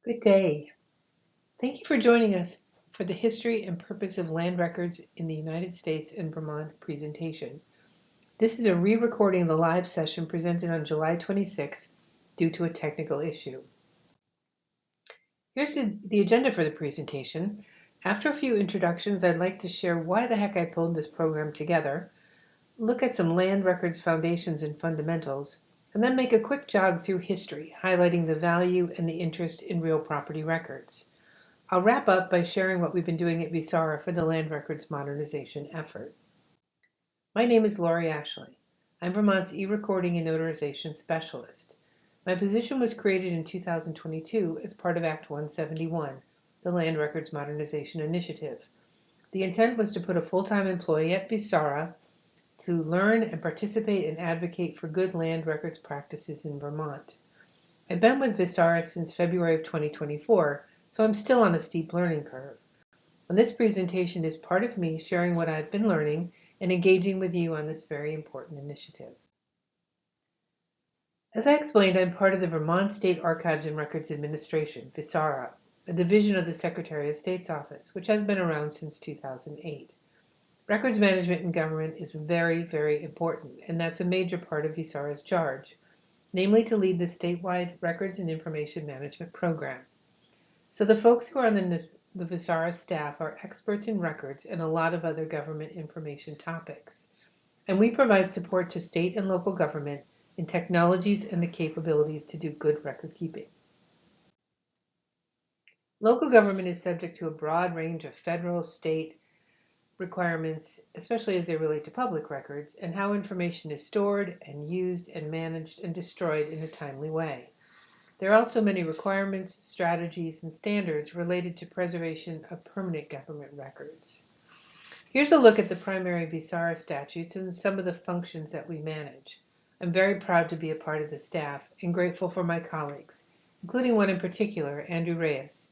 Good day. Thank you for joining us for the History and Purpose of Land Records in the United States and Vermont presentation. This is a re-recording of the live session presented on July 26th due to a technical issue. Here's the agenda for the presentation. After a few introductions, I'd like to share why the heck I pulled this program together, look at some land records foundations and fundamentals, and then make a quick jog through history, highlighting the value and the interest in real property records. I'll wrap up by sharing what we've been doing at VSARA for the land records modernization effort. My name is Laurie Ashley. I'm Vermont's e-recording and notarization specialist. My position was created in 2022 as part of Act 171, the Land Records Modernization Initiative. The intent was to put a full-time employee at VSARA to learn and participate and advocate for good land records practices in Vermont. I've been with VSARA since February of 2024, so I'm still on a steep learning curve. And this presentation is part of me sharing what I've been learning and engaging with you on this very important initiative. As I explained, I'm part of the Vermont State Archives and Records Administration, VSARA, a division of the Secretary of State's office, which has been around since 2008. Records management in government is very, very important, and that's a major part of VSARA's charge, namely to lead the statewide Records and Information Management Program. So the folks who are on the VSARA staff are experts in records and a lot of other government information topics. And we provide support to state and local government in technologies and the capabilities to do good record keeping. Local government is subject to a broad range of federal, state requirements, especially as they relate to public records, and how information is stored and used and managed and destroyed in a timely way. There are also many requirements, strategies, and standards related to preservation of permanent government records. Here's a look at the primary VSARA statutes and some of the functions that we manage. I'm very proud to be a part of the staff and grateful for my colleagues, including one in particular, Andrew Reyes,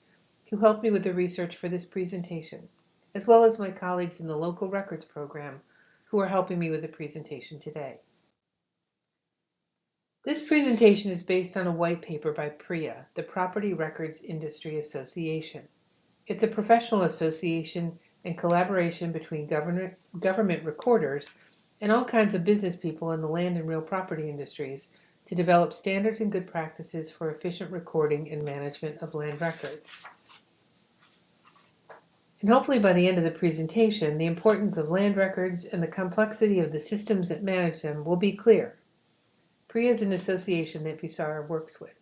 who helped me with the research for this presentation, as well as my colleagues in the local records program who are helping me with the presentation today. This presentation is based on a white paper by PRIA, the Property Records Industry Association. It's a professional association and collaboration between government recorders and all kinds of business people in the land and real property industries to develop standards and good practices for efficient recording and management of land records. And hopefully by the end of the presentation, the importance of land records and the complexity of the systems that manage them will be clear. PRIA is an association that VSARA works with.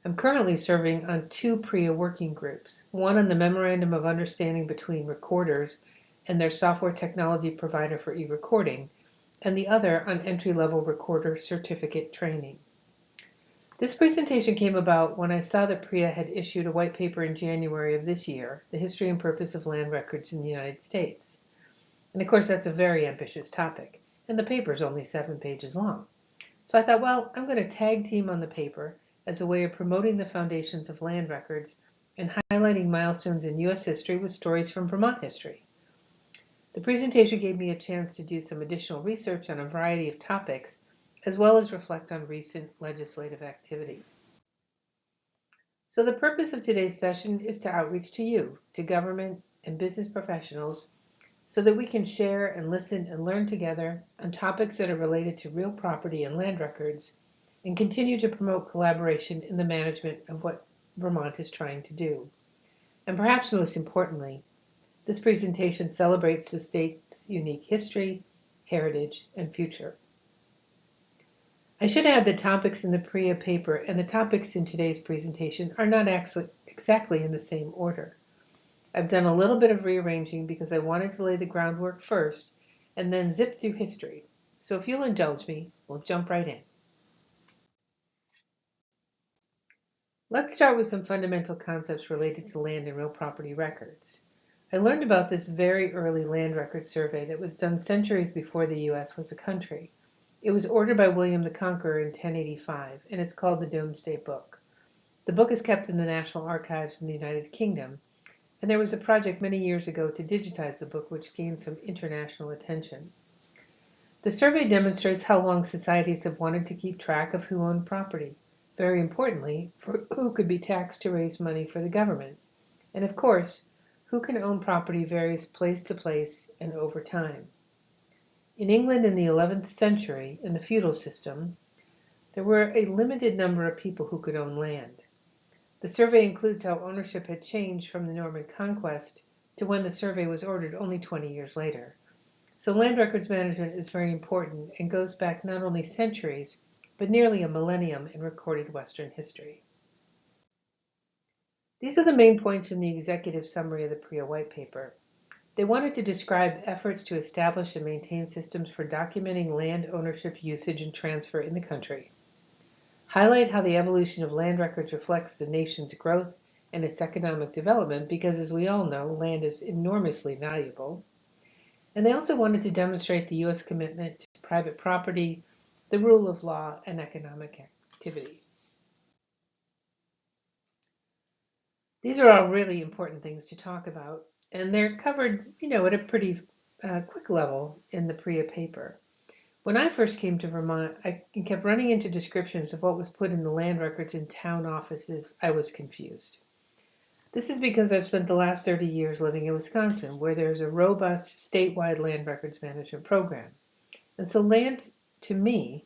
I'm currently serving on two PRIA working groups, one on the Memorandum of Understanding between recorders and their software technology provider for e-recording, and the other on entry-level recorder certificate training. This presentation came about when I saw that PRIA had issued a white paper in January of this year, The History and Purpose of Land Records in the United States. And of course, that's a very ambitious topic, and the paper is only 7 pages long. So I thought, well, I'm going to tag team on the paper as a way of promoting the foundations of land records and highlighting milestones in U.S. history with stories from Vermont history. The presentation gave me a chance to do some additional research on a variety of topics, as well as reflect on recent legislative activity. So the purpose of today's session is to outreach to you, to government and business professionals, so that we can share and listen and learn together on topics that are related to real property and land records, and continue to promote collaboration in the management of what Vermont is trying to do. And perhaps most importantly, this presentation celebrates the state's unique history, heritage, and future. I should add that topics in the PRIA paper and the topics in today's presentation are not exactly in the same order. I've done a little bit of rearranging because I wanted to lay the groundwork first and then zip through history. So if you'll indulge me, we'll jump right in. Let's start with some fundamental concepts related to land and real property records. I learned about this very early land record survey that was done centuries before the U.S. was a country. It was ordered by William the Conqueror in 1085, and it's called the Domesday Book. The book is kept in the National Archives in the United Kingdom, and there was a project many years ago to digitize the book, which gained some international attention. The survey demonstrates how long societies have wanted to keep track of who owned property, Very importantly, for who could be taxed to raise money for the government. And of course, who can own property varies place to place and over time. In England in the 11th century, in the feudal system, there were a limited number of people who could own land. The survey includes how ownership had changed from the Norman conquest to when the survey was ordered only 20 years later. So land records management is very important and goes back not only centuries, but nearly a millennium in recorded Western history. These are the main points in the executive summary of the PREA white paper. They wanted to describe efforts to establish and maintain systems for documenting land ownership, usage, and transfer in the country. Highlight how the evolution of land records reflects the nation's growth and its economic development because, as we all know, land is enormously valuable. And they also wanted to demonstrate the U.S. commitment to private property, the rule of law, and economic activity. These are all really important things to talk about, and they're covered, at a pretty quick level in the PREA paper. When I first came to Vermont, I kept running into descriptions of what was put in the land records in town offices. I was confused. This is because I've spent the last 30 years living in Wisconsin, where there's a robust statewide land records management program. And so land, to me,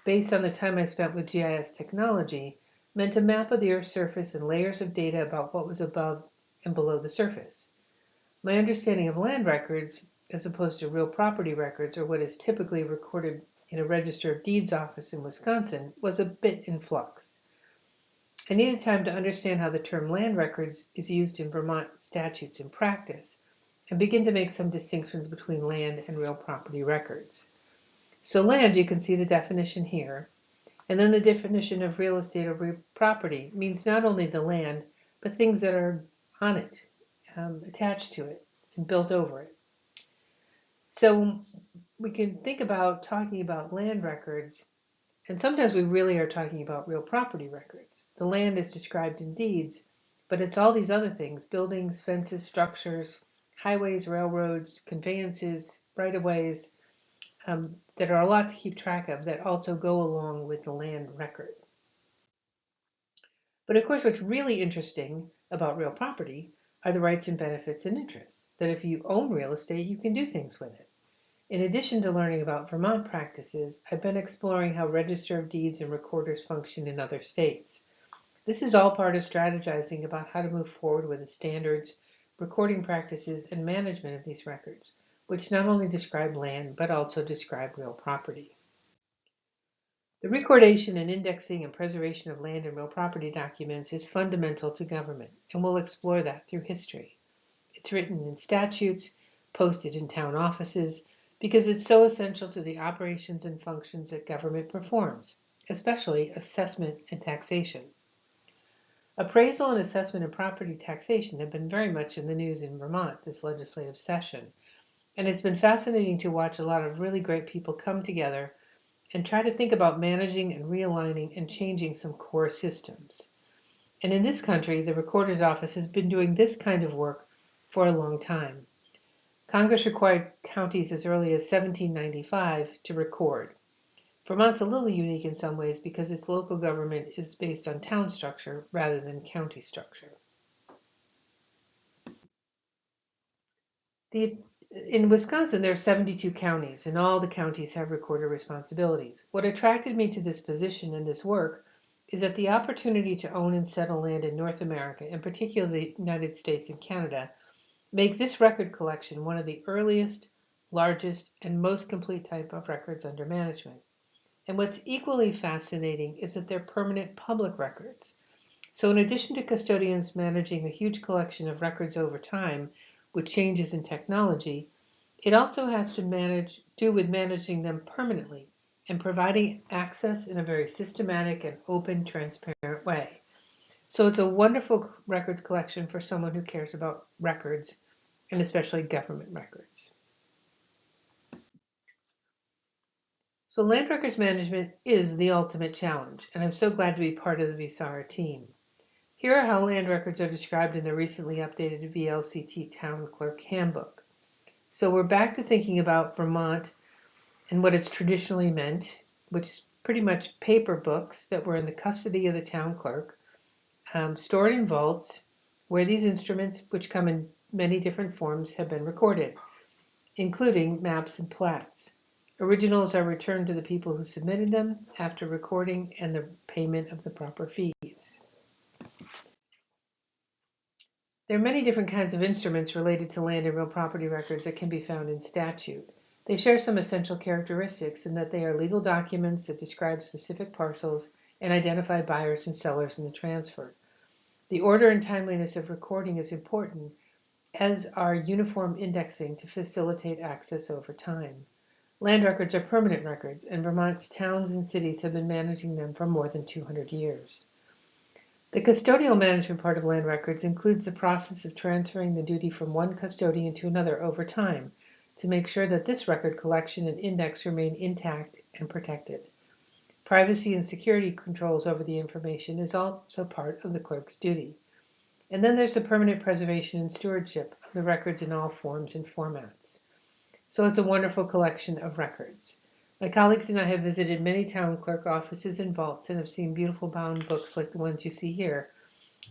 based on the time I spent with GIS technology, meant a map of the Earth's surface and layers of data about what was above and below the surface. My understanding of land records, as opposed to real property records or what is typically recorded in a Register of Deeds office in Wisconsin, was a bit in flux. I needed time to understand how the term land records is used in Vermont statutes in practice and begin to make some distinctions between land and real property records. So land, you can see the definition here, and then the definition of real estate or real property means not only the land, but things that are on it, attached to it, and built over it. So we can think about talking about land records, and sometimes we really are talking about real property records. The land is described in deeds, but it's all these other things: buildings, fences, structures, highways, railroads, conveyances, right-of-ways, that are a lot to keep track of that also go along with the land record. But of course, what's really interesting about real property are the rights and benefits and interests, that if you own real estate, you can do things with it. In addition to learning about Vermont practices, I've been exploring how Register of Deeds and recorders function in other states. This is all part of strategizing about how to move forward with the standards, recording practices, and management of these records, which not only describe land, but also describe real property. The recordation and indexing and preservation of land and real property documents is fundamental to government, and we'll explore that through history. It's written in statutes, posted in town offices, because it's so essential to the operations and functions that government performs, especially assessment and taxation. Appraisal and assessment of property taxation have been very much in the news in Vermont this legislative session, and it's been fascinating to watch a lot of really great people come together and try to think about managing and realigning and changing some core systems. And in this country, the Recorder's Office has been doing this kind of work for a long time. Congress required counties as early as 1795 to record. Vermont's a little unique in some ways because its local government is based on town structure rather than county structure. In Wisconsin, there are 72 counties, and all the counties have recorder responsibilities. What attracted me to this position and this work is that the opportunity to own and settle land in North America, and particularly the United States and Canada, make this record collection one of the earliest, largest, and most complete type of records under management. And what's equally fascinating is that they're permanent public records. So in addition to custodians managing a huge collection of records over time with changes in technology, it also has to do with managing them permanently and providing access in a very systematic and open, transparent way. So it's a wonderful records collection for someone who cares about records, and especially government records. So land records management is the ultimate challenge, and I'm so glad to be part of the VSARA team. Here are how land records are described in the recently updated VLCT Town Clerk Handbook. So we're back to thinking about Vermont and what it's traditionally meant, which is pretty much paper books that were in the custody of the town clerk, stored in vaults where these instruments, which come in many different forms, have been recorded, including maps and plats. Originals are returned to the people who submitted them after recording and the payment of the proper fees. There are many different kinds of instruments related to land and real property records that can be found in statute. They share some essential characteristics in that they are legal documents that describe specific parcels and identify buyers and sellers in the transfer. The order and timeliness of recording is important, as are uniform indexing to facilitate access over time. Land records are permanent records, and Vermont's towns and cities have been managing them for more than 200 years. The custodial management part of land records includes the process of transferring the duty from one custodian to another over time to make sure that this record collection and index remain intact and protected. Privacy and security controls over the information is also part of the clerk's duty. And then there's the permanent preservation and stewardship of the records in all forms and formats. So it's a wonderful collection of records. My colleagues and I have visited many town clerk offices and vaults and have seen beautiful bound books like the ones you see here.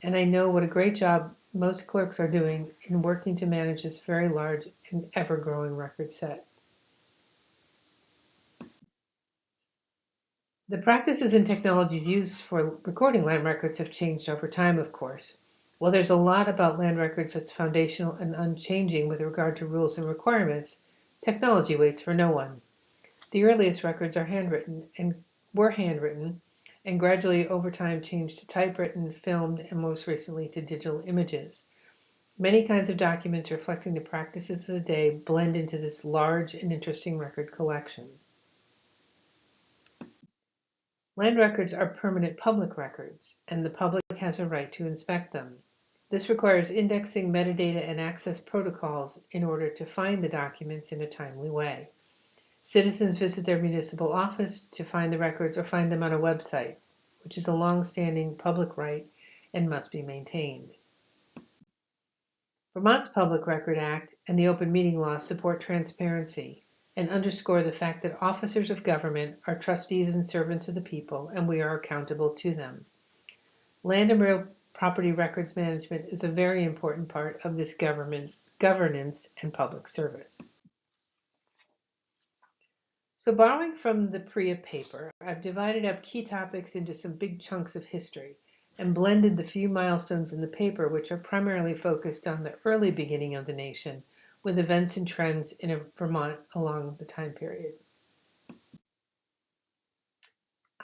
And I know what a great job most clerks are doing in working to manage this very large and ever-growing record set. The practices and technologies used for recording land records have changed over time, of course. While there's a lot about land records that's foundational and unchanging with regard to rules and requirements, technology waits for no one. The earliest records are were handwritten, and gradually over time changed to typewritten, filmed, and most recently to digital images. Many kinds of documents reflecting the practices of the day blend into this large and interesting record collection. Land records are permanent public records, and the public has a right to inspect them. This requires indexing, metadata, and access protocols in order to find the documents in a timely way. Citizens visit their municipal office to find the records or find them on a website, which is a long-standing public right and must be maintained. Vermont's Public Record Act and the Open Meeting Law support transparency and underscore the fact that officers of government are trustees and servants of the people, and we are accountable to them. Land and real property records management is a very important part of this governance and public service. So borrowing from the PREA paper, I've divided up key topics into some big chunks of history and blended the few milestones in the paper which are primarily focused on the early beginning of the nation with events and trends in Vermont along the time period.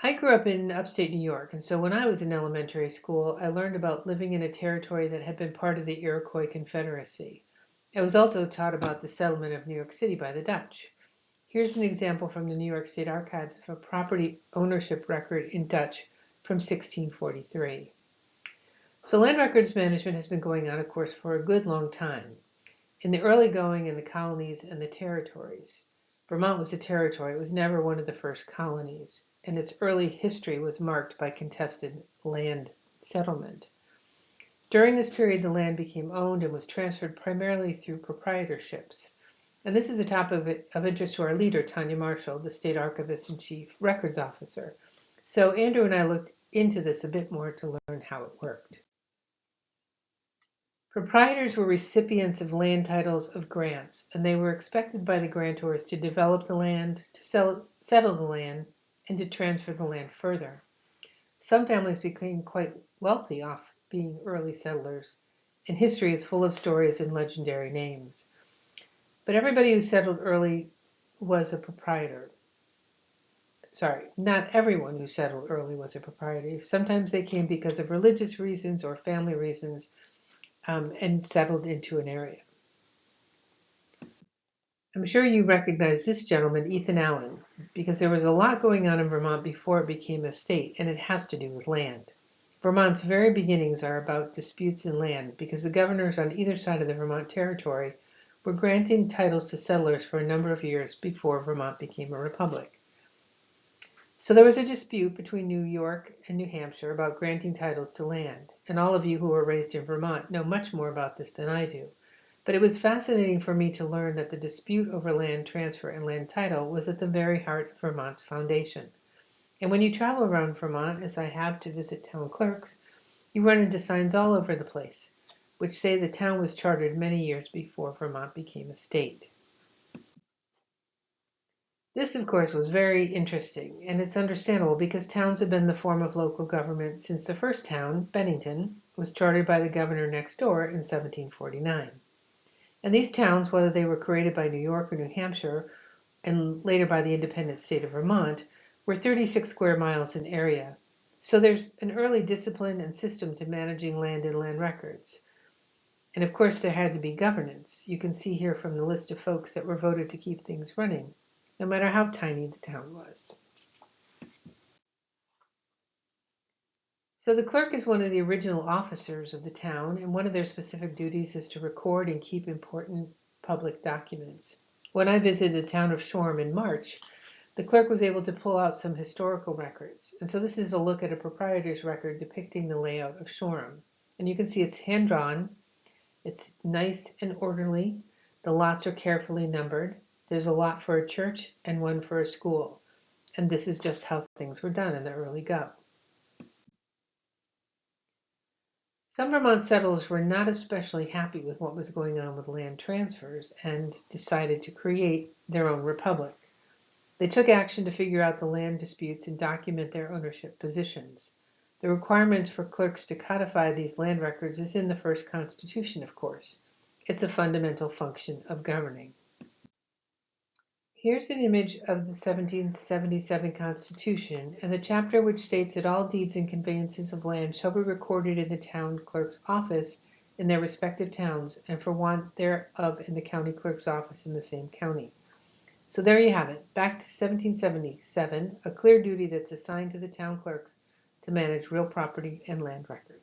I grew up in upstate New York, and so when I was in elementary school, I learned about living in a territory that had been part of the Iroquois Confederacy. I was also taught about the settlement of New York City by the Dutch. Here's an example from the New York State Archives of a property ownership record in Dutch from 1643. So land records management has been going on, of course, for a good long time. In the early going in the colonies and the territories, Vermont was a territory. It was never one of the first colonies, and its early history was marked by contested land settlement. During this period, the land became owned and was transferred primarily through proprietorships. And this is a topic of interest to our leader, Tanya Marshall, the State Archivist and Chief Records Officer. So Andrew and I looked into this a bit more to learn how it worked. Proprietors were recipients of land titles of grants, and they were expected by the grantors to develop the land, to settle the land, and to transfer the land further. Some families became quite wealthy off being early settlers, and history is full of stories and legendary names. But everybody who settled early was a proprietor. Sorry, not everyone who settled early was a proprietor. Sometimes they came because of religious reasons or family reasons, and settled into an area. I'm sure you recognize this gentleman, Ethan Allen, because there was a lot going on in Vermont before it became a state, and it has to do with land. Vermont's very beginnings are about disputes in land because the governors on either side of the Vermont territory were granting titles to settlers for a number of years before Vermont became a republic. So there was a dispute between New York and New Hampshire about granting titles to land, and all of you who were raised in Vermont know much more about this than I do. But it was fascinating for me to learn that the dispute over land transfer and land title was at the very heart of Vermont's foundation. And when you travel around Vermont, as I have to visit town clerks, you run into signs all over the place, which say the town was chartered many years before Vermont became a state. This, of course, was very interesting, and it's understandable because towns have been the form of local government since the first town, Bennington, was chartered by the governor next door in 1749. And these towns, whether they were created by New York or New Hampshire, and later by the independent state of Vermont, were 36 square miles in area. So there's an early discipline and system to managing land and land records. And of course, there had to be governance. You can see here from the list of folks that were voted to keep things running, no matter how tiny the town was. So the clerk is one of the original officers of the town, and one of their specific duties is to record and keep important public documents. When I visited the town of Shoreham in March, the clerk was able to pull out some historical records. And so this is a look at a proprietor's record depicting the layout of Shoreham. And you can see it's hand-drawn, it's nice and orderly, the lots are carefully numbered, there's a lot for a church and one for a school. And this is just how things were done in the early go. Some Vermont settlers were not especially happy with what was going on with land transfers and decided to create their own republic. They took action to figure out the land disputes and document their ownership positions. The requirement for clerks to codify these land records is in the first Constitution, of course. It's a fundamental function of governing. Here's an image of the 1777 Constitution and the chapter which states that all deeds and conveyances of land shall be recorded in the town clerk's office in their respective towns, and for want thereof in the county clerk's office in the same county. So there you have it, back to 1777, a clear duty that's assigned to the town clerks to manage real property and land records.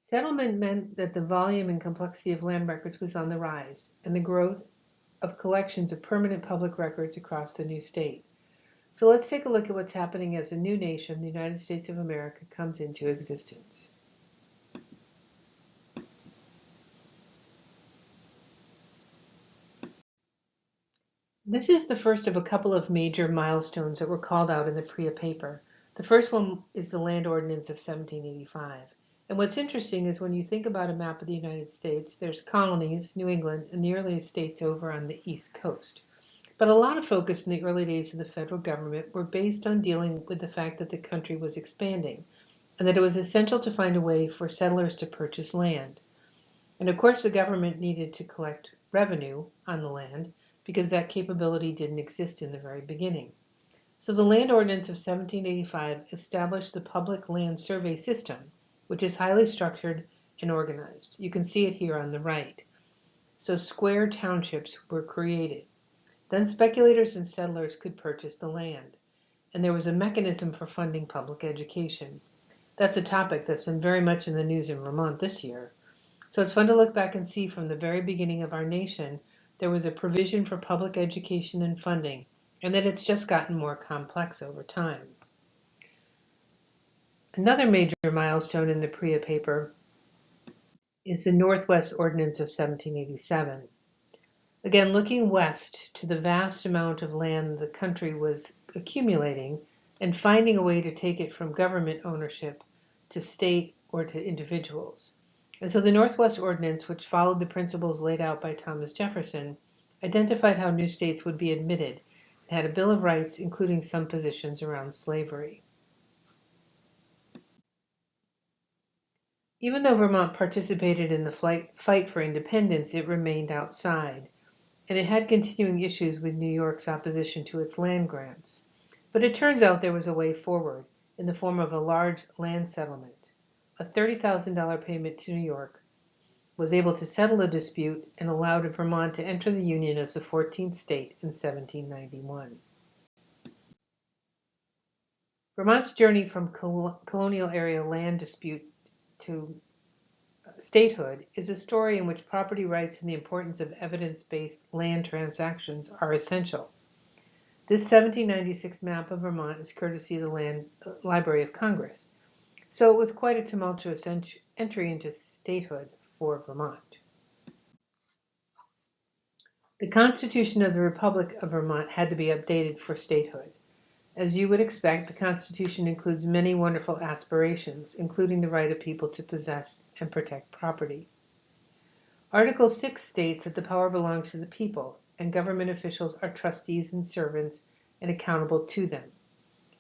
Settlement meant that the volume and complexity of land records was on the rise, and the growth of collections of permanent public records across the new state. So let's take a look at what's happening as a new nation, the United States of America, comes into existence. This is the first of a couple of major milestones that were called out in the PREA paper. The first one is the Land Ordinance of 1785. And what's interesting is when you think about a map of the United States, there's colonies, New England, and the earliest states over on the East Coast. But a lot of focus in the early days of the federal government were based on dealing with the fact that the country was expanding, and that it was essential to find a way for settlers to purchase land. And of course, the government needed to collect revenue on the land because that capability didn't exist in the very beginning. So the Land Ordinance of 1785 established the public land survey system, which is highly structured and organized. You can see it here on the right. So square townships were created. Then speculators and settlers could purchase the land, and there was a mechanism for funding public education. That's a topic that's been very much in the news in Vermont this year. So it's fun to look back and see from the very beginning of our nation, there was a provision for public education and funding, and that it's just gotten more complex over time. Another major milestone in the PREA paper is the Northwest Ordinance of 1787. Again, looking west to the vast amount of land the country was accumulating and finding a way to take it from government ownership to state or to individuals. And so the Northwest Ordinance, which followed the principles laid out by Thomas Jefferson, identified how new states would be admitted and had a Bill of Rights, including some positions around slavery. Even though Vermont participated in the fight for independence, it remained outside, and it had continuing issues with New York's opposition to its land grants. But it turns out there was a way forward in the form of a large land settlement. A $30,000 payment to New York was able to settle the dispute and allowed Vermont to enter the Union as the 14th state in 1791. Vermont's journey from colonial area land dispute to statehood is a story in which property rights and the importance of evidence-based land transactions are essential. This 1796 map of Vermont is courtesy of the Library of Congress, so it was quite a tumultuous entry into statehood for Vermont. The Constitution of the Republic of Vermont had to be updated for statehood. As you would expect, the Constitution includes many wonderful aspirations, including the right of people to possess and protect property. Article 6 states that the power belongs to the people, and government officials are trustees and servants and accountable to them.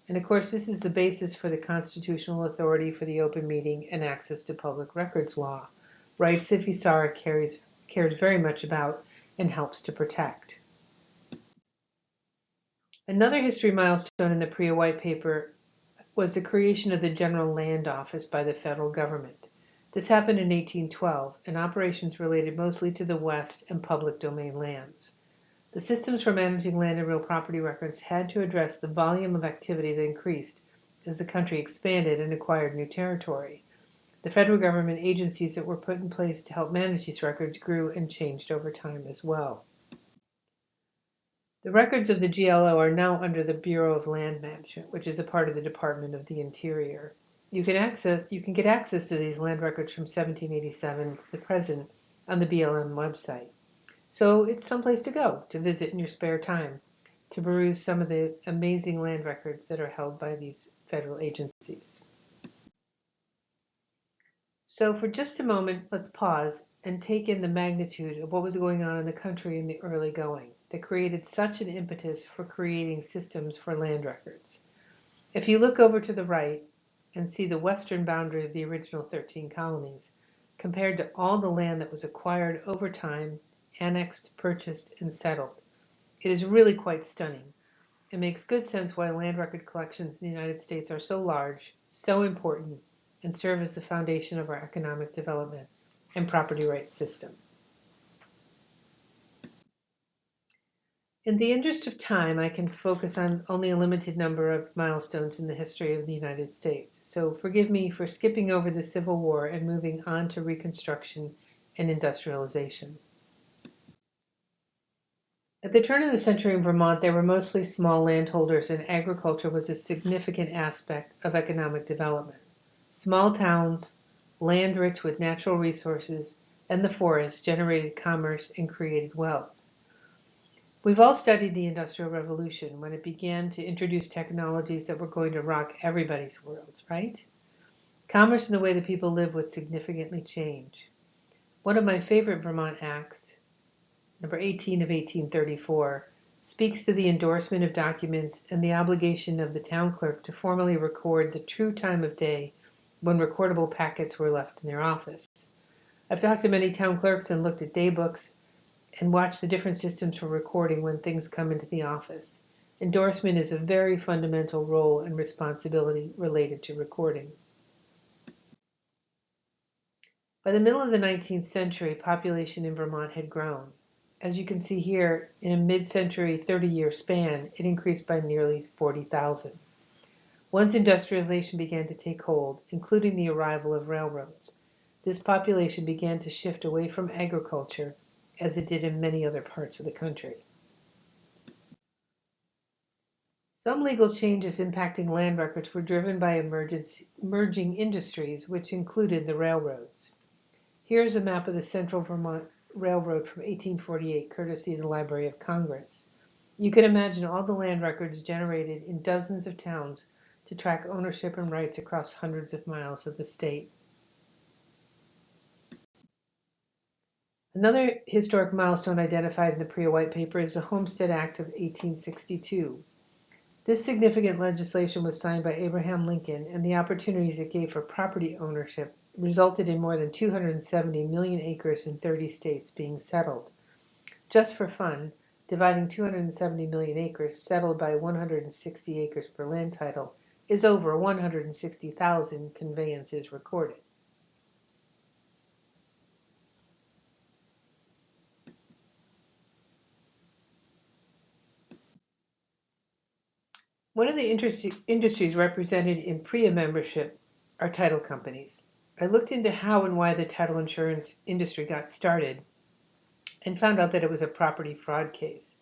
And of course, this is the basis for the constitutional authority for the open meeting and access to public records law, rights that VSARA cares very much about and helps to protect. Another history milestone in the PREA White Paper was the creation of the General Land Office by the federal government. This happened in 1812, and operations related mostly to the West and public domain lands. The systems for managing land and real property records had to address the volume of activity that increased as the country expanded and acquired new territory. The federal government agencies that were put in place to help manage these records grew and changed over time as well. The records of the GLO are now under the Bureau of Land Management, which is a part of the Department of the Interior. You can get access to these land records from 1787 to the present on the BLM website. So it's someplace to go to visit in your spare time, to peruse some of the amazing land records that are held by these federal agencies. So for just a moment, let's pause and take in the magnitude of what was going on in the country in the early going that created such an impetus for creating systems for land records. If you look over to the right and see the western boundary of the original 13 colonies, compared to all the land that was acquired over time, annexed, purchased, and settled, it is really quite stunning. It makes good sense why land record collections in the United States are so large, so important, and serve as the foundation of our economic development and property rights system. In the interest of time, I can focus on only a limited number of milestones in the history of the United States. So forgive me for skipping over the Civil War and moving on to Reconstruction and industrialization. At the turn of the century in Vermont, there were mostly small landholders, and agriculture was a significant aspect of economic development. Small towns, land rich with natural resources, and the forests generated commerce and created wealth. We've all studied the Industrial Revolution when it began to introduce technologies that were going to rock everybody's worlds, right? Commerce and the way that people live would significantly change. One of my favorite Vermont acts, number 18 of 1834, speaks to the endorsement of documents and the obligation of the town clerk to formally record the true time of day when recordable packets were left in their office. I've talked to many town clerks and looked at day books and watched the different systems for recording when things come into the office. Endorsement is a very fundamental role and responsibility related to recording. By the middle of the 19th century, population in Vermont had grown. As you can see here, in a mid-century 30-year span, it increased by nearly 40,000. Once industrialization began to take hold, including the arrival of railroads, this population began to shift away from agriculture, as it did in many other parts of the country. Some legal changes impacting land records were driven by emerging industries, which included the railroads. Here's a map of the Central Vermont Railroad from 1848, courtesy of the Library of Congress. You can imagine all the land records generated in dozens of towns to track ownership and rights across hundreds of miles of the state. Another historic milestone identified in the PREA White Paper is the Homestead Act of 1862. This significant legislation was signed by Abraham Lincoln, and the opportunities it gave for property ownership resulted in more than 270 million acres in 30 states being settled. Just for fun, dividing 270 million acres settled by 160 acres per land title is over 160,000 conveyances recorded. One of the industries represented in PREA membership are title companies. I looked into how and why the title insurance industry got started and found out that it was a property fraud case.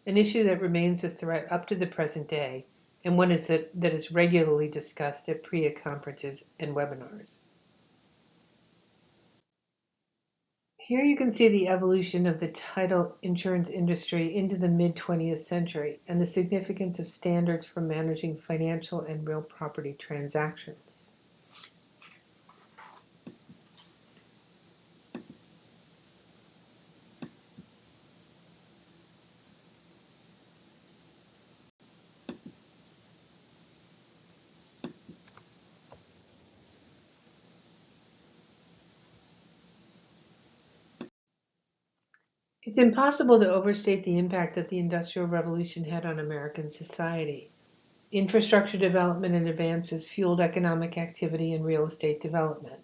an issue that remains a threat up to the present day, and one that is regularly discussed at PREA conferences and webinars. Here you can see the evolution of the title insurance industry into the mid-20th century and the significance of standards for managing financial and real property transactions. It's impossible to overstate the impact that the Industrial Revolution had on American society. Infrastructure development and advances fueled economic activity and real estate development.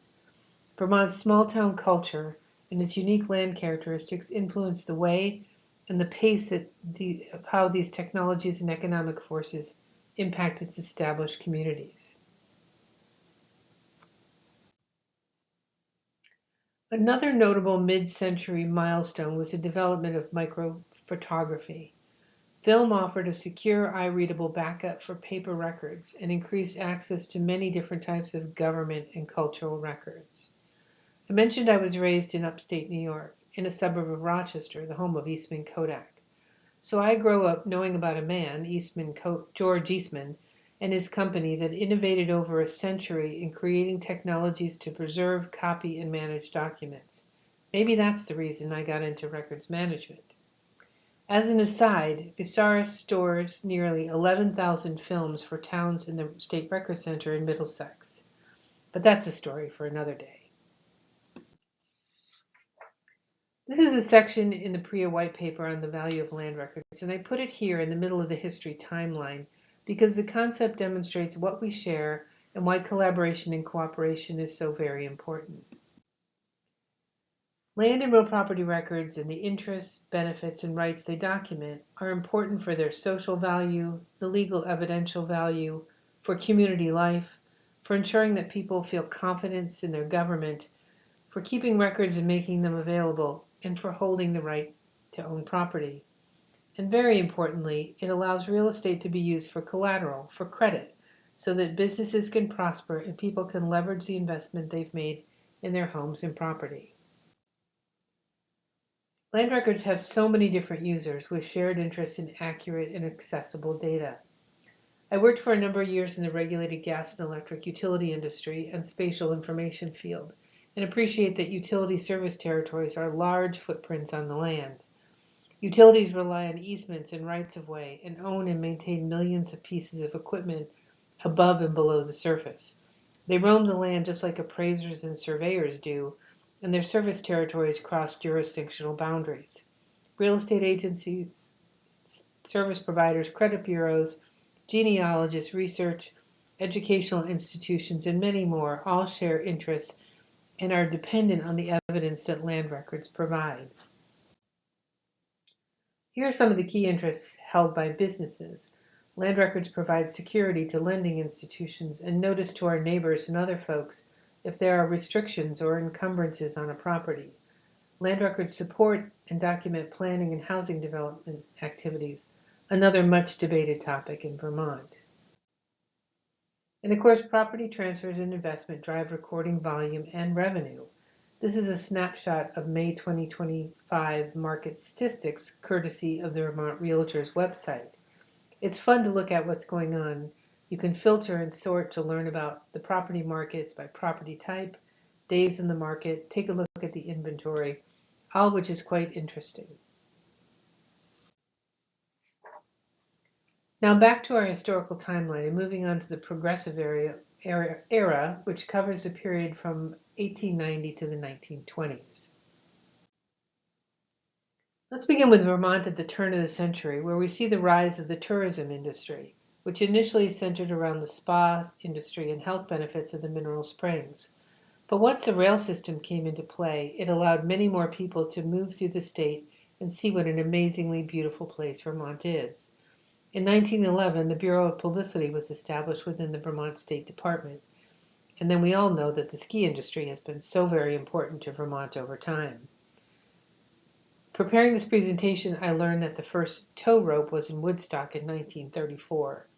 Vermont's small-town culture and its unique land characteristics influenced the way and the pace of how these technologies and economic forces impact its established communities. Another notable mid-century milestone was the development of microphotography. Film offered a secure, eye-readable backup for paper records and increased access to many different types of government and cultural records. I mentioned I was raised in upstate New York, in a suburb of Rochester, the home of Eastman Kodak. So I grew up knowing about a man, George Eastman, and his company that innovated over a century in creating technologies to preserve, copy, and manage documents. Maybe that's the reason I got into records management. As an aside, VSARA stores nearly 11,000 films for towns in the State Record Center in Middlesex. But that's a story for another day. This is a section in the PREA white paper on the value of land records, and I put it here in the middle of the history timeline because the concept demonstrates what we share and why collaboration and cooperation is so very important. Land and real property records and the interests, benefits, and rights they document are important for their social value, the legal evidential value, for community life, for ensuring that people feel confidence in their government, for keeping records and making them available, and for holding the right to own property. And very importantly, it allows real estate to be used for collateral, for credit, so that businesses can prosper and people can leverage the investment they've made in their homes and property. Land records have so many different users with shared interest in accurate and accessible data. I worked for a number of years in the regulated gas and electric utility industry and spatial information field, and appreciate that utility service territories are large footprints on the land. Utilities rely on easements and rights-of-way and own and maintain millions of pieces of equipment above and below the surface. They roam the land just like appraisers and surveyors do, and their service territories cross jurisdictional boundaries. Real estate agencies, service providers, credit bureaus, genealogists, research, educational institutions, and many more all share interests and are dependent on the evidence that land records provide. Here are some of the key interests held by businesses. Land records provide security to lending institutions and notice to our neighbors and other folks if there are restrictions or encumbrances on a property. Land records support and document planning and housing development activities, another much debated topic in Vermont. And of course, property transfers and investment drive recording volume and revenue. This is a snapshot of May 2025 market statistics, courtesy of the Vermont Realtors website. It's fun to look at what's going on. You can filter and sort to learn about the property markets by property type, days in the market, take a look at the inventory, all which is quite interesting. Now back to our historical timeline and moving on to the progressive era, which covers the period from 1890 to the 1920s. Let's begin with Vermont at the turn of the century, where we see the rise of the tourism industry, which initially centered around the spa industry and health benefits of the mineral springs. But once the rail system came into play, it allowed many more people to move through the state and see what an amazingly beautiful place Vermont is. In 1911, the Bureau of Publicity was established within the Vermont State Department. And then we all know that the ski industry has been so very important to Vermont over time. Preparing this presentation, I learned that the first tow rope was in Woodstock in 1934,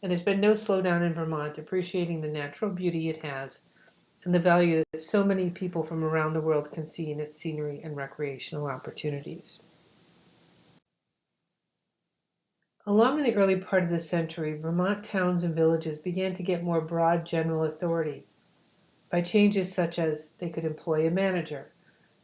and there's been no slowdown in Vermont appreciating the natural beauty it has and the value that so many people from around the world can see in its scenery and recreational opportunities. Along in the early part of the century, Vermont towns and villages began to get more broad general authority by changes such as they could employ a manager,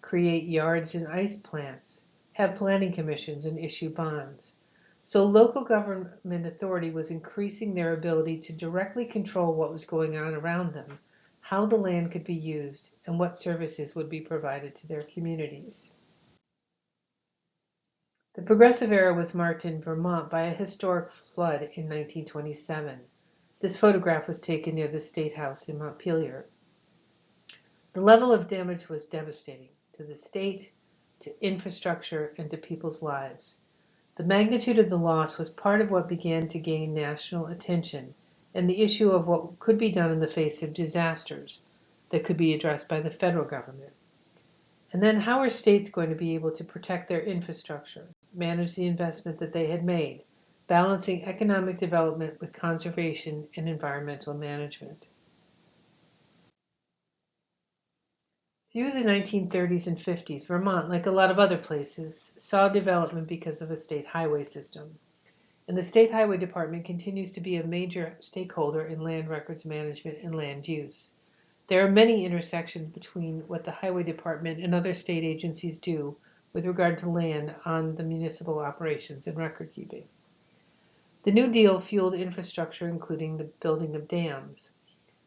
create yards and ice plants, have planning commissions, and issue bonds. So local government authority was increasing their ability to directly control what was going on around them, how the land could be used, and what services would be provided to their communities. The Progressive Era was marked in Vermont by a historic flood in 1927. This photograph was taken near the State House in Montpelier. The level of damage was devastating to the state, to infrastructure, and to people's lives. The magnitude of the loss was part of what began to gain national attention, and the issue of what could be done in the face of disasters that could be addressed by the federal government. And then how are states going to be able to protect their infrastructure, manage the investment that they had made, balancing economic development with conservation and environmental management? Through the 1930s and 50s, Vermont, like a lot of other places, saw development because of a state highway system. And the State Highway Department continues to be a major stakeholder in land records management and land use. There are many intersections between what the Highway Department and other state agencies do with regard to land on the municipal operations and record keeping. The New Deal fueled infrastructure, including the building of dams.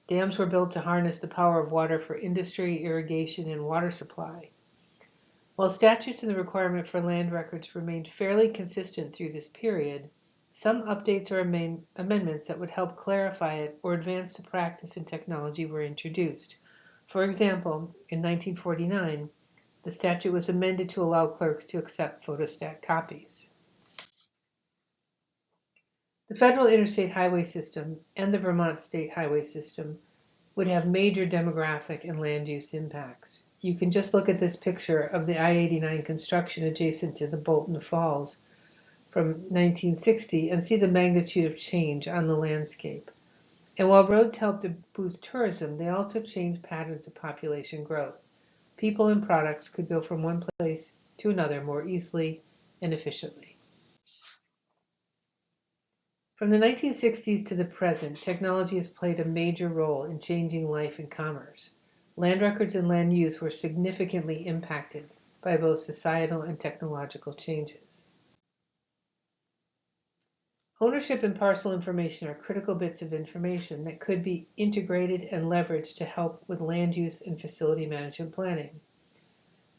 Dams were built to harness the power of water for industry, irrigation, and water supply. While statutes and the requirement for land records remained fairly consistent through this period, some updates or amendments that would help clarify it or advance the practice and technology were introduced. For example, in 1949, the statute was amended to allow clerks to accept photostat copies. The Federal Interstate Highway System and the Vermont State Highway System would have major demographic and land use impacts. You can just look at this picture of the I-89 construction adjacent to the Bolton Falls from 1960 and see the magnitude of change on the landscape. And while roads help to boost tourism, they also change patterns of population growth. People and products could go from one place to another more easily and efficiently. From the 1960s to the present, technology has played a major role in changing life and commerce. Land records and land use were significantly impacted by both societal and technological changes. Ownership and parcel information are critical bits of information that could be integrated and leveraged to help with land use and facility management planning.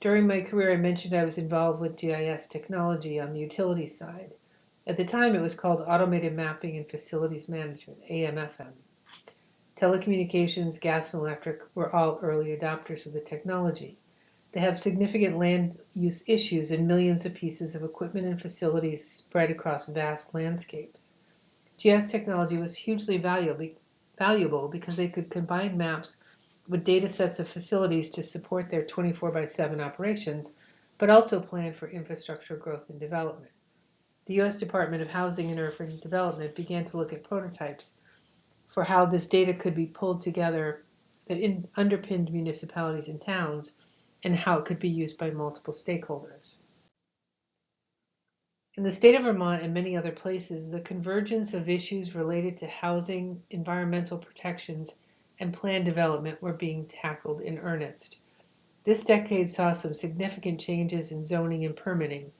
During my career, I mentioned I was involved with GIS technology on the utility side. At the time, it was called Automated Mapping and Facilities Management, AMFM. Telecommunications, gas, and electric were all early adopters of the technology. They have significant land use issues and millions of pieces of equipment and facilities spread across vast landscapes. GIS technology was hugely valuable because they could combine maps with data sets of facilities to support their 24/7 operations, but also plan for infrastructure growth and development. The U.S. Department of Housing and Urban Development began to look at prototypes for how this data could be pulled together that underpinned municipalities and towns, and how it could be used by multiple stakeholders. In the state of Vermont and many other places, the convergence of issues related to housing, environmental protections, and planned development were being tackled in earnest. This decade saw some significant changes in zoning and permitting,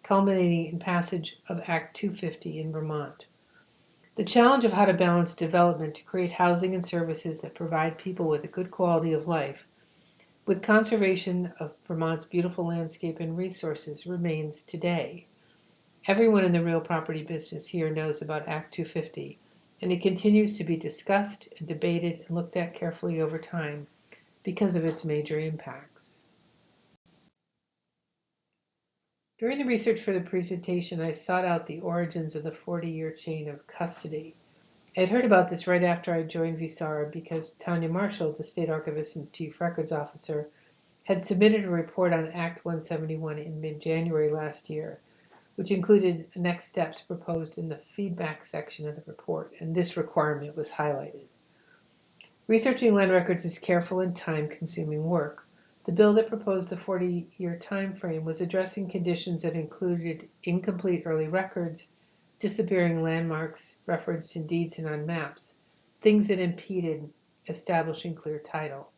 culminating in passage of Act 250 in Vermont. The challenge of how to balance development to create housing and services that provide people with a good quality of life with conservation of Vermont's beautiful landscape and resources remains today. Everyone in the real property business here knows about Act 250, and it continues to be discussed and debated and looked at carefully over time because of its major impacts. During the research for the presentation, I sought out the origins of the 40-year chain of custody. I had heard about this right after I joined VSARA because Tanya Marshall, the state archivist and chief records officer, had submitted a report on Act 171 in mid-January last year, which included next steps proposed in the feedback section of the report, and this requirement was highlighted. Researching land records is careful and time-consuming work. The bill that proposed the 40-year time frame was addressing conditions that included incomplete early records, disappearing landmarks referenced in deeds and on maps, things that impeded establishing clear title.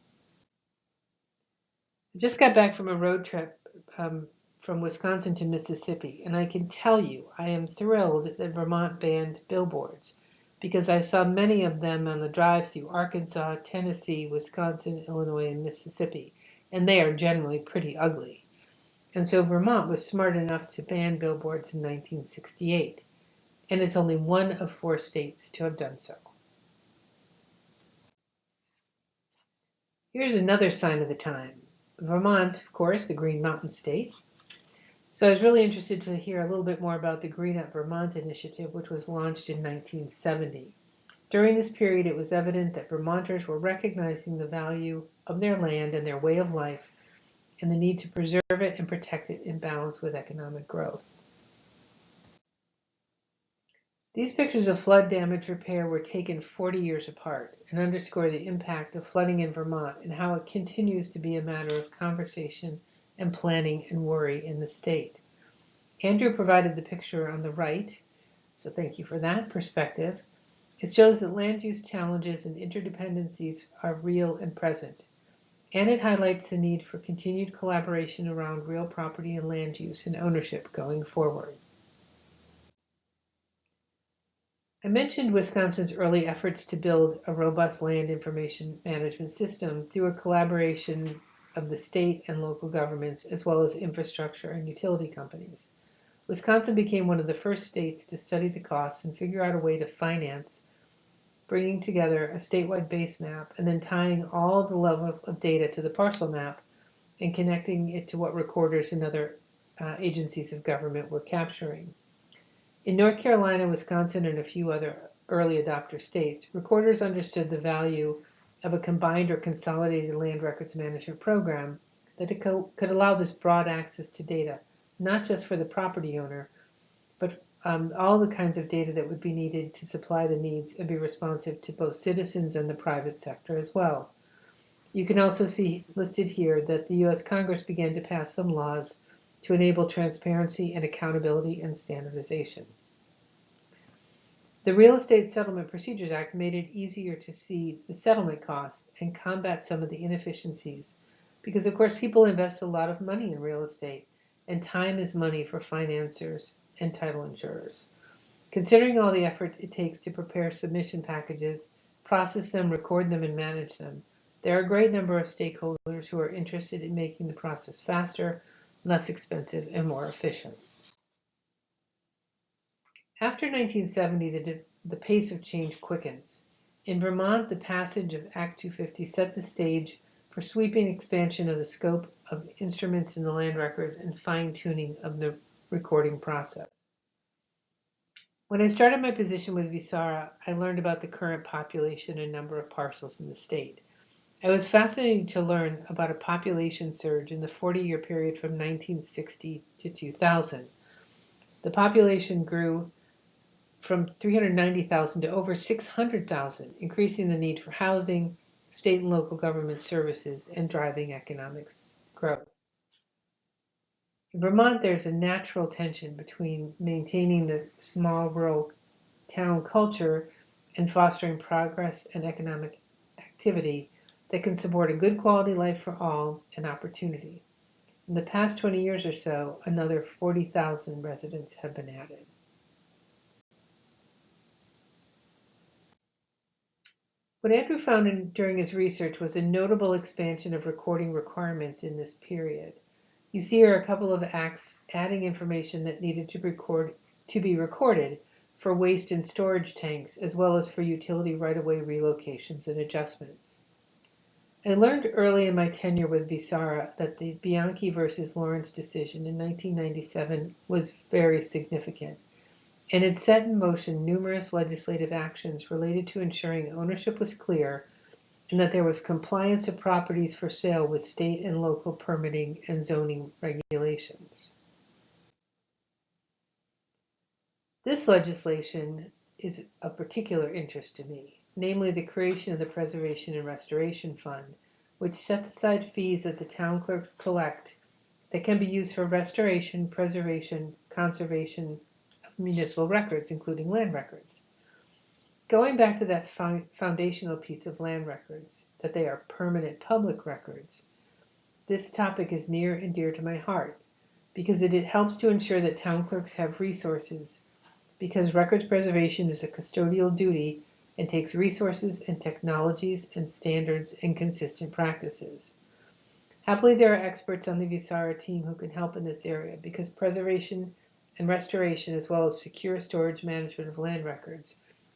I just got back from a road trip from Wisconsin to Mississippi, and I can tell you I am thrilled that Vermont banned billboards, because I saw many of them on the drive through Arkansas, Tennessee, Wisconsin, Illinois, and Mississippi, and they are generally pretty ugly. And so Vermont was smart enough to ban billboards in 1968, and it's only one of 4 states to have done so. Here's another sign of the time. Vermont, of course, the Green Mountain State. So I was really interested to hear a little bit more about the Green Up Vermont initiative, which was launched in 1970. During this period, it was evident that Vermonters were recognizing the value of their land and their way of life, and the need to preserve it and protect it in balance with economic growth. These pictures of flood damage repair were taken 40 years apart and underscore the impact of flooding in Vermont and how it continues to be a matter of conversation and planning and worry in the state. Andrew provided the picture on the right, so thank you for that perspective. It shows that land use challenges and interdependencies are real and present, and it highlights the need for continued collaboration around real property and land use and ownership going forward. I mentioned Wisconsin's early efforts to build a robust land information management system through a collaboration of the state and local governments, as well as infrastructure and utility companies. Wisconsin became one of the first states to study the costs and figure out a way to finance bringing together a statewide base map and then tying all the levels of data to the parcel map and connecting it to what recorders and other agencies of government were capturing. In North Carolina, Wisconsin, and a few other early adopter states, recorders understood the value of a combined or consolidated land records management program that could allow this broad access to data, not just for the property owner, but all the kinds of data that would be needed to supply the needs and be responsive to both citizens and the private sector as well. You can also see listed here that the U.S. Congress began to pass some laws to enable transparency and accountability and standardization. The Real Estate Settlement Procedures Act made it easier to see the settlement costs and combat some of the inefficiencies, because of course people invest a lot of money in real estate, and time is money for financiers and title insurers. Considering all the effort it takes to prepare submission packages, process them, record them, and manage them, there are a great number of stakeholders who are interested in making the process faster, less expensive, and more efficient. After 1970, the pace of change quickens. In Vermont, the passage of Act 250 set the stage for sweeping expansion of the scope of instruments in the land records and fine-tuning of the recording process. When I started my position with VSARA, I learned about the current population and number of parcels in the state. I was fascinated to learn about a population surge in the 40-year period from 1960 to 2000. The population grew from 390,000 to over 600,000, increasing the need for housing, state and local government services, and driving economic growth. In Vermont, there's a natural tension between maintaining the small rural town culture and fostering progress and economic activity that can support a good quality life for all and opportunity. In the past 20 years or so, another 40,000 residents have been added. What Andrew found during his research was a notable expansion of recording requirements in this period. You see here a couple of acts adding information that needed to be recorded for waste and storage tanks, as well as for utility right-of-way relocations and adjustments. I learned early in my tenure with VSARA that the Bianchi versus Lawrence decision in 1997 was very significant, and it set in motion numerous legislative actions related to ensuring ownership was clear and that there was compliance of properties for sale with state and local permitting and zoning regulations. This legislation is of particular interest to me, namely the creation of the Preservation and Restoration Fund, which sets aside fees that the town clerks collect that can be used for restoration, preservation, conservation of municipal records, including land records. Going back to that foundational piece of land records, that they are permanent public records, this topic is near and dear to my heart because it helps to ensure that town clerks have resources, because records preservation is a custodial duty and takes resources and technologies and standards and consistent practices. Happily, there are experts on the VSARA team who can help in this area because preservation and restoration, as well as secure storage management of land records,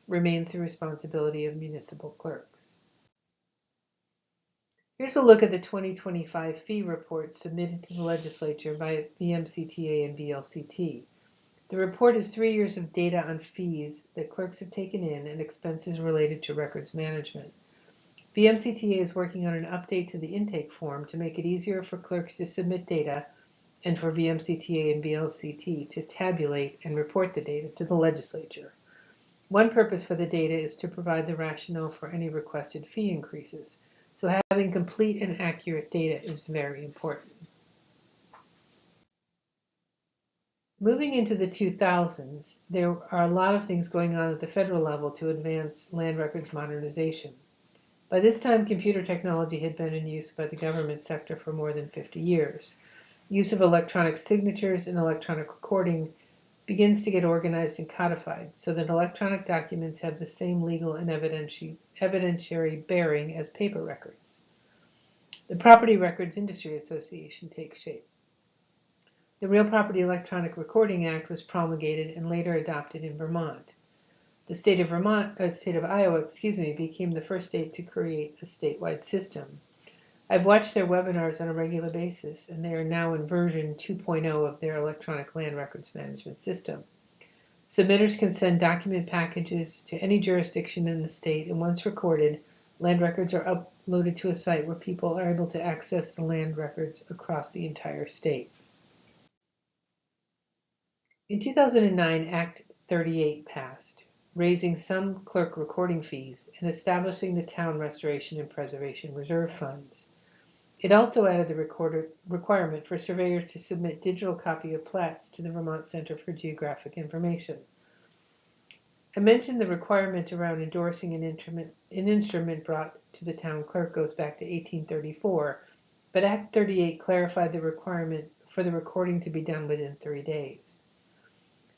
remains the responsibility of municipal clerks. Here's a look at the 2025 fee report submitted to the legislature by VMCTA and VLCT. The report is 3 years of data on fees that clerks have taken in and expenses related to records management. VMCTA is working on an update to the intake form to make it easier for clerks to submit data and for VMCTA and VLCT to tabulate and report the data to the legislature. One purpose for the data is to provide the rationale for any requested fee increases, so having complete and accurate data is very important. Moving into the 2000s, there are a lot of things going on at the federal level to advance land records modernization. By this time, computer technology had been in use by the government sector for more than 50 years. Use of electronic signatures and electronic recording begins to get organized and codified so that electronic documents have the same legal and evidentiary bearing as paper records. The Property Records Industry Association takes shape. The Real Property Electronic Recording Act was promulgated and later adopted in Vermont. The state of Iowa, became the first state to create a statewide system. I've watched their webinars on a regular basis, and they are now in version 2.0 of their electronic land records management system. Submitters can send document packages to any jurisdiction in the state, and once recorded, land records are uploaded to a site where people are able to access the land records across the entire state. In 2009, Act 38 passed, raising some clerk recording fees and establishing the Town Restoration and Preservation Reserve Funds. It also added the requirement for surveyors to submit digital copy of plats to the Vermont Center for Geographic Information. I mentioned the requirement around endorsing an instrument brought to the town clerk goes back to 1834, but Act 38 clarified the requirement for the recording to be done within 3 days.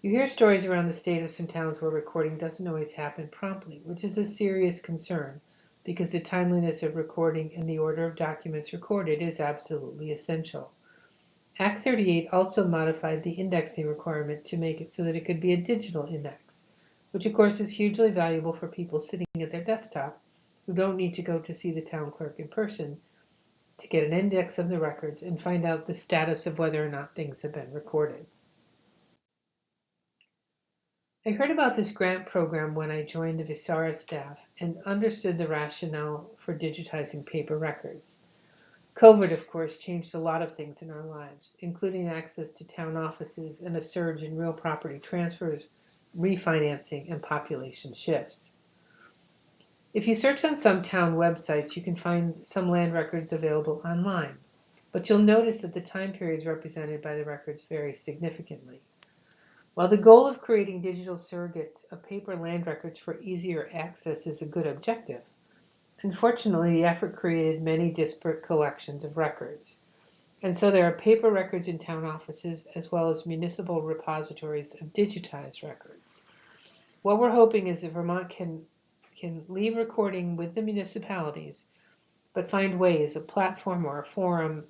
You hear stories around the state of some towns where recording doesn't always happen promptly, which is a serious concern, because the timeliness of recording and the order of documents recorded is absolutely essential. Act 38 also modified the indexing requirement to make it so that it could be a digital index, which of course is hugely valuable for people sitting at their desktop who don't need to go to see the town clerk in person to get an index of the records and find out the status of whether or not things have been recorded. I heard about this grant program when I joined the VSARA staff and understood the rationale for digitizing paper records. COVID, of course, changed a lot of things in our lives, including access to town offices and a surge in real property transfers, refinancing, and population shifts. If you search on some town websites, you can find some land records available online, but you'll notice that the time periods represented by the records vary significantly. While the goal of creating digital surrogates of paper land records for easier access is a good objective, unfortunately the effort created many disparate collections of records. And so there are paper records in town offices as well as municipal repositories of digitized records. What we're hoping is that Vermont can leave recording with the municipalities, but find ways, a platform or a forum,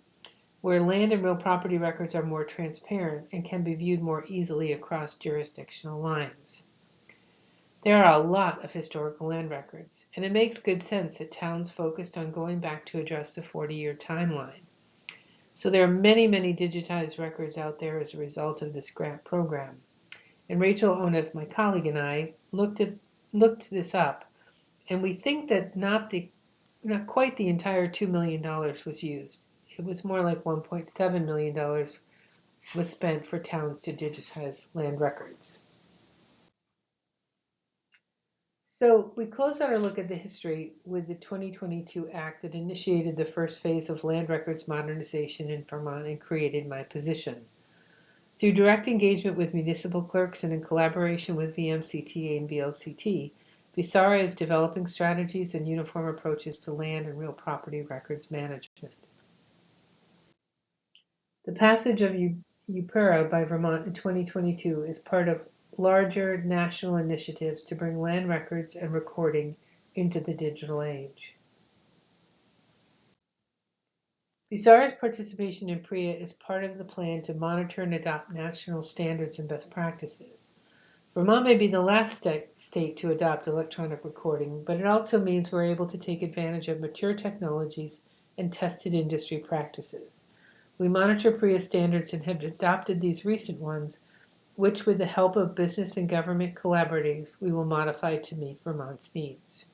where land and real property records are more transparent and can be viewed more easily across jurisdictional lines. There are a lot of historical land records, and it makes good sense that towns focused on going back to address the 40-year timeline. So there are many, many digitized records out there as a result of this grant program. And Rachel Oneff, my colleague, and I looked this up, and we think that not the not quite the entire $2 million was used. It was more like $1.7 million was spent for towns to digitize land records. So we close out our look at the history with the 2022 Act that initiated the first phase of land records modernization in Vermont and created my position. Through direct engagement with municipal clerks and in collaboration with VMCTA and VLCT, VSARA is developing strategies and uniform approaches to land and real property records management. The passage of VSARA by Vermont in 2022 is part of larger national initiatives to bring land records and recording into the digital age. VSARA's participation in PRIA is part of the plan to monitor and adopt national standards and best practices. Vermont may be the last state to adopt electronic recording, but it also means we're able to take advantage of mature technologies and tested industry practices. We monitor PRIA standards and have adopted these recent ones, which with the help of business and government collaboratives, we will modify to meet Vermont's needs.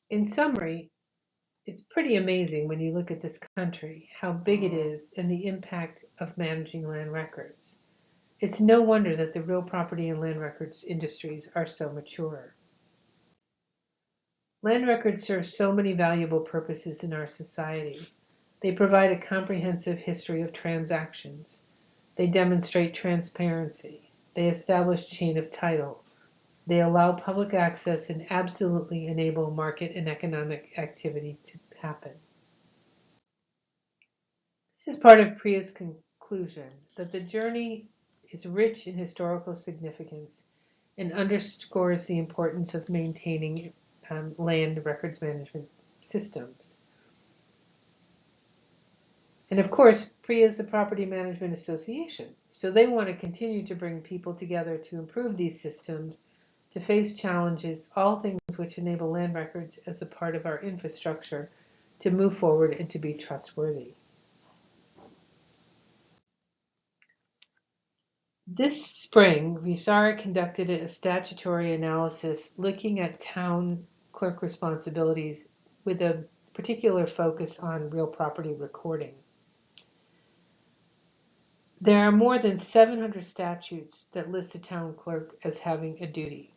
In summary, it's pretty amazing when you look at this country, how big it is, and the impact of managing land records. It's no wonder that the real property and land records industries are so mature. Land records serve so many valuable purposes in our society. They provide a comprehensive history of transactions. They demonstrate transparency. They establish chain of title. They allow public access and absolutely enable market and economic activity to happen. This is part of PRIA's conclusion that the journey is rich in historical significance and underscores the importance of maintaining land records management systems. And of course, PRIA is the Property Management Association, so they want to continue to bring people together to improve these systems, to face challenges, all things which enable land records as a part of our infrastructure to move forward and to be trustworthy. This spring, VSARA conducted a statutory analysis looking at town clerk responsibilities with a particular focus on real property recording. There are more than 700 statutes that list a town clerk as having a duty.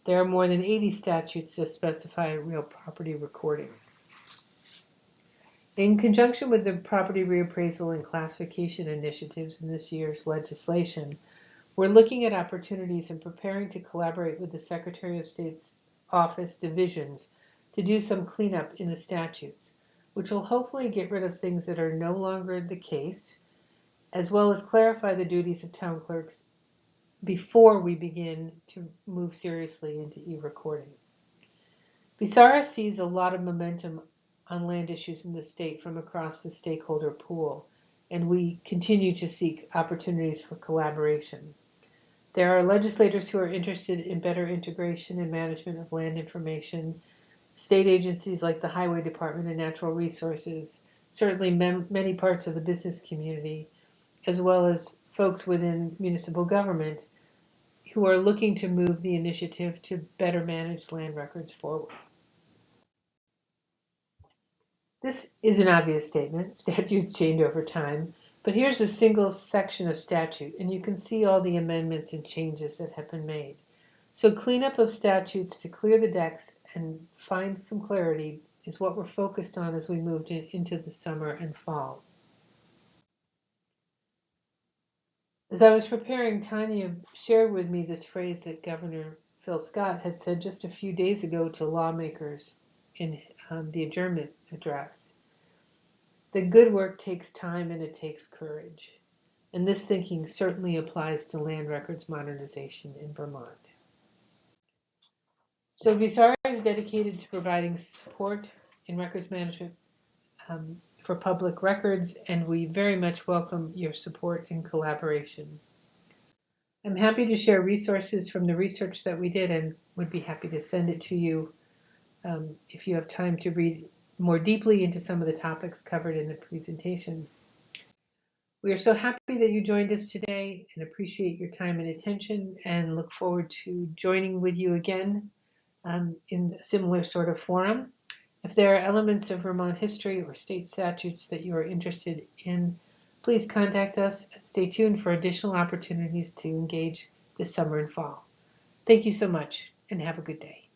There are more than 80 statutes that specify real property recording. In conjunction with the property reappraisal and classification initiatives in this year's legislation, we're looking at opportunities and preparing to collaborate with the Secretary of State's office divisions to do some cleanup in the statutes, which will hopefully get rid of things that are no longer the case, as well as clarify the duties of town clerks before we begin to move seriously into e-recording. VSARA sees a lot of momentum on land issues in the state from across the stakeholder pool, and we continue to seek opportunities for collaboration. There are legislators who are interested in better integration and management of land information, state agencies like the Highway Department and Natural Resources, certainly many parts of the business community, as well as folks within municipal government who are looking to move the initiative to better manage land records forward. This is an obvious statement. Statutes change over time, but here's a single section of statute, and you can see all the amendments and changes that have been made. So cleanup of statutes to clear the decks and find some clarity is what we're focused on as we move into the summer and fall. As I was preparing, Tanya shared with me this phrase that Governor Phil Scott had said just a few days ago to lawmakers in the adjournment address. The good work takes time and it takes courage. And this thinking certainly applies to land records modernization in Vermont. So VSARA is dedicated to providing support in records management for public records, and we very much welcome your support and collaboration. I'm happy to share resources from the research that we did and would be happy to send it to you if you have time to read more deeply into some of the topics covered in the presentation. We are so happy that you joined us today and appreciate your time and attention and look forward to joining with you again in a similar sort of forum. If there are elements of Vermont history or state statutes that you are interested in, please contact us and stay tuned for additional opportunities to engage this summer and fall. Thank you so much and have a good day.